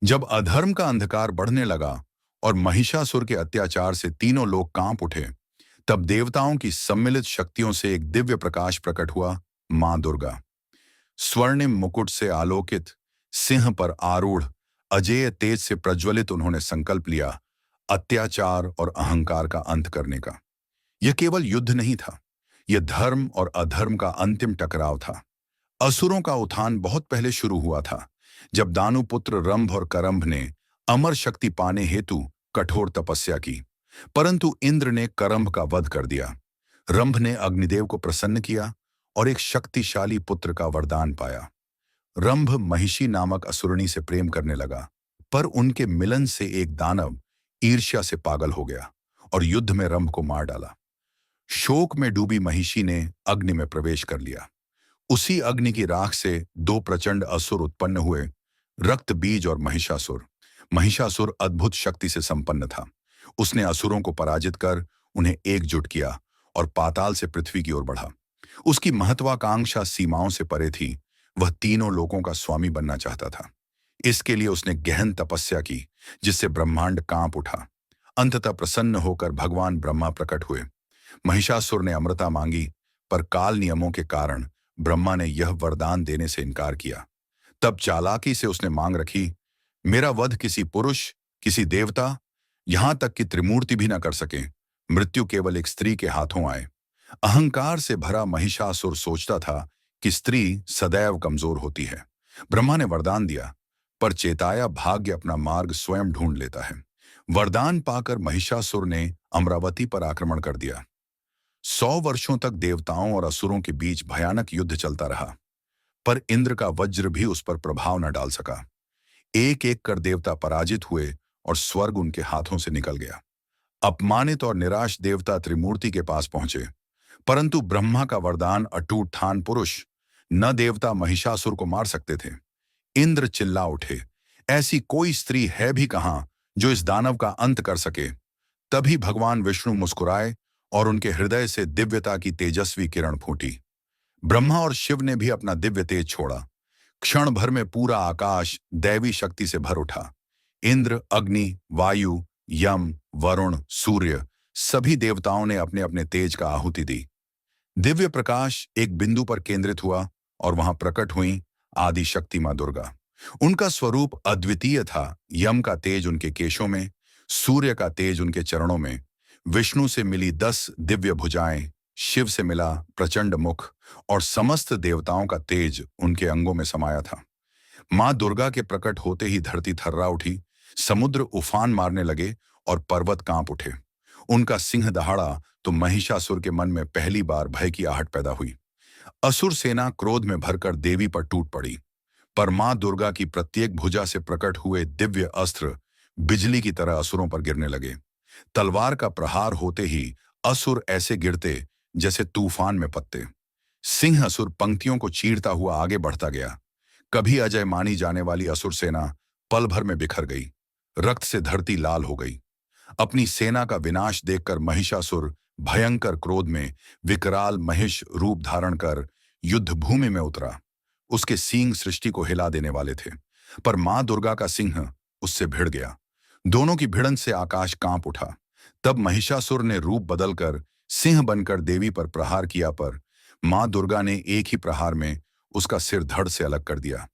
जब अधर्म का अंधकार बढ़ने लगा और महिषासुर के अत्याचार से तीनों लोग कांप उठे, तब देवताओं की सम्मिलित शक्तियों से एक दिव्य प्रकाश प्रकट हुआ। मां दुर्गा स्वर्णिम मुकुट से आलोकित, सिंह पर आरूढ़, अजेय तेज से प्रज्वलित, उन्होंने संकल्प लिया अत्याचार और अहंकार का अंत करने का। यह केवल युद्ध नहीं था, यह धर्म और अधर्म का अंतिम टकराव था। असुरों का उत्थान बहुत पहले शुरू हुआ था, जब दानुपुत्र रंभ और करंभ ने अमर शक्ति पाने हेतु कठोर तपस्या की। परंतु इंद्र ने करंभ का वध कर दिया। रंभ ने अग्निदेव को प्रसन्न किया और एक शक्तिशाली पुत्र का वरदान पाया। रंभ महिषी नामक असुरनी से प्रेम करने लगा, पर उनके मिलन से एक दानव ईर्ष्या से पागल हो गया और युद्ध में रंभ को मार डाला। शोक में डूबी महिषी ने अग्नि में प्रवेश कर लिया। उसी अग्नि की राख से दो प्रचंड असुर उत्पन्न हुए, रक्त बीज और महिषासुर। महिषासुर अद्भुत शक्ति से संपन्न था। उसने असुरों को पराजित कर उन्हें एकजुट किया और पाताल से पृथ्वी की ओर बढ़ा। उसकी महत्वाकांक्षा सीमाओं से परे थी। वह तीनों लोकों का स्वामी बनना चाहता था। इसके लिए उसने गहन तपस्या की, जिससे ब्रह्मांड कांप उठा। अंततः प्रसन्न होकर भगवान ब्रह्मा प्रकट हुए। महिषासुर ने अमृता मांगी, पर काल नियमों के कारण ब्रह्मा ने यह वरदान देने से इनकार किया। तब चालाकी से उसने मांग रखी, मेरा वध किसी पुरुष, किसी देवता, यहां तक कि त्रिमूर्ति भी न कर सके। मृत्यु केवल एक स्त्री के हाथों आए। अहंकार से भरा महिषासुर सोचता था कि स्त्री सदैव कमजोर होती है। ब्रह्मा ने वरदान दिया, पर चेताया भाग्य अपना मार्ग स्वयं ढूंढ लेता है। वरदान पाकर महिषासुर ने अमरावती पर आक्रमण कर दिया। 100 वर्षों तक देवताओं और असुरों के बीच भयानक युद्ध चलता रहा, पर इंद्र का वज्र भी उस पर प्रभाव न डाल सका। एक एक कर देवता पराजित हुए और स्वर्ग उनके हाथों से निकल गया। अपमानित और निराश देवता त्रिमूर्ति के पास पहुंचे, परंतु ब्रह्मा का वरदान अटूट ठान पुरुष न देवता महिषासुर को मार सकते थे। इंद्र चिल्ला उठे, ऐसी कोई स्त्री है भी कहां जो इस दानव का अंत कर सके। तभी भगवान विष्णु मुस्कुराए और उनके हृदय से दिव्यता की तेजस्वी किरण फूटी। ब्रह्मा और शिव ने भी अपना दिव्य तेज छोड़ा। क्षण भर में पूरा आकाश दैवी शक्ति से भर उठा। इंद्र, अग्नि, वायु, यम, वरुण, सूर्य, सभी देवताओं ने अपने अपने तेज का आहुति दी। दिव्य प्रकाश एक बिंदु पर केंद्रित हुआ और वहां प्रकट हुई आदि शक्ति मां दुर्गा। उनका स्वरूप अद्वितीय था। यम का तेज उनके केशों में, सूर्य का तेज उनके चरणों में, विष्णु से मिली 10 दिव्य भुजाएं, शिव से मिला प्रचंड मुख और समस्त देवताओं का तेज उनके अंगों में समाया था। मां दुर्गा के प्रकट होते ही धरती थर्रा उठी, समुद्र उफान मारने लगे और पर्वत कांप उठे। उनका सिंह दहाड़ा तो महिषासुर के मन में पहली बार भय की आहट पैदा हुई। असुर सेना क्रोध में भरकर देवी पर टूट पड़ी, पर मां दुर्गा की प्रत्येक भुजा से प्रकट हुए दिव्य अस्त्र बिजली की तरह असुरों पर गिरने लगे। तलवार का प्रहार होते ही असुर ऐसे गिरते जैसे तूफान में पत्ते। सिंह असुर पंक्तियों को चीरता हुआ आगे बढ़ता गया। कभी अजय मानी जाने वाली असुर सेना पल भर में बिखर गई। रक्त से धरती लाल हो गई। अपनी सेना का विनाश देखकर महिषासुर भयंकर क्रोध में विकराल महिष रूप धारण कर युद्ध भूमि में उतरा। उसके सींग सृष्टि को हिला देने वाले थे, पर मां दुर्गा का सिंह उससे भिड़ गया। दोनों की भिड़ंत से आकाश कांप उठा। तब महिषासुर ने रूप बदलकर सिंह बनकर देवी पर प्रहार किया, पर मां दुर्गा ने एक ही प्रहार में उसका सिर धड़ से अलग कर दिया।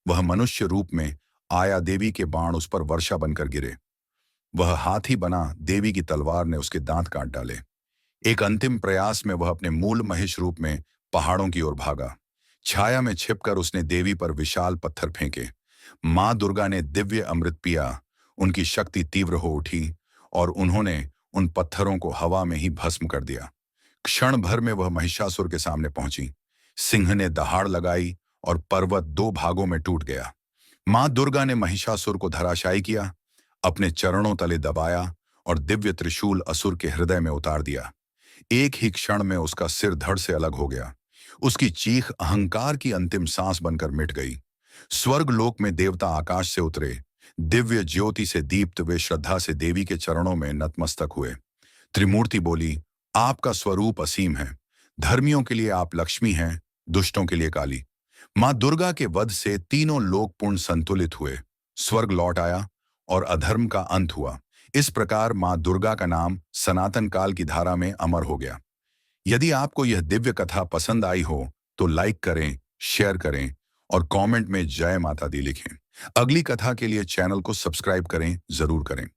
वह मनुष्य रूप में आया, देवी के बाण उस पर वर्षा बनकर गिरे। वह हाथी बना, देवी की तलवार ने उसके दांत काट डाले। एक अंतिम प्रयास में वह अपने मूल महिष रूप में पहाड़ों की ओर भागा। छाया में छिपकर उसने देवी पर विशाल पत्थर फेंके। मां दुर्गा ने दिव्य अमृत पिया। उनकी शक्ति तीव्र हो उठी और उन्होंने उन पत्थरों को हवा में ही भस्म कर दिया। क्षण भर में वह महिषासुर के सामने पहुंची। सिंह ने दहाड़ लगाई और पर्वत 2 भागों में टूट गया। मां दुर्गा ने महिषासुर को धराशायी किया, अपने चरणों तले दबाया और दिव्य त्रिशूल असुर के हृदय में उतार दिया। एक ही क्षण में उसका सिर धड़ से अलग हो गया। उसकी चीख अहंकार की अंतिम सांस बनकर मिट गई। स्वर्ग लोक में देवता आकाश से उतरे। दिव्य ज्योति से दीप्त वे श्रद्धा से देवी के चरणों में नतमस्तक हुए। त्रिमूर्ति बोली, आपका स्वरूप असीम है। धर्मियों के लिए आप लक्ष्मी हैं, दुष्टों के लिए काली। मां दुर्गा के वध से तीनों लोक पूर्ण संतुलित हुए। स्वर्ग लौट आया और अधर्म का अंत हुआ। इस प्रकार मां दुर्गा का नाम सनातन काल की धारा में अमर हो गया। यदि आपको यह दिव्य कथा पसंद आई हो तो लाइक करें, शेयर करें और कमेंट में जय माता दी लिखें। अगली कथा के लिए चैनल को सब्सक्राइब करें, जरूर करें।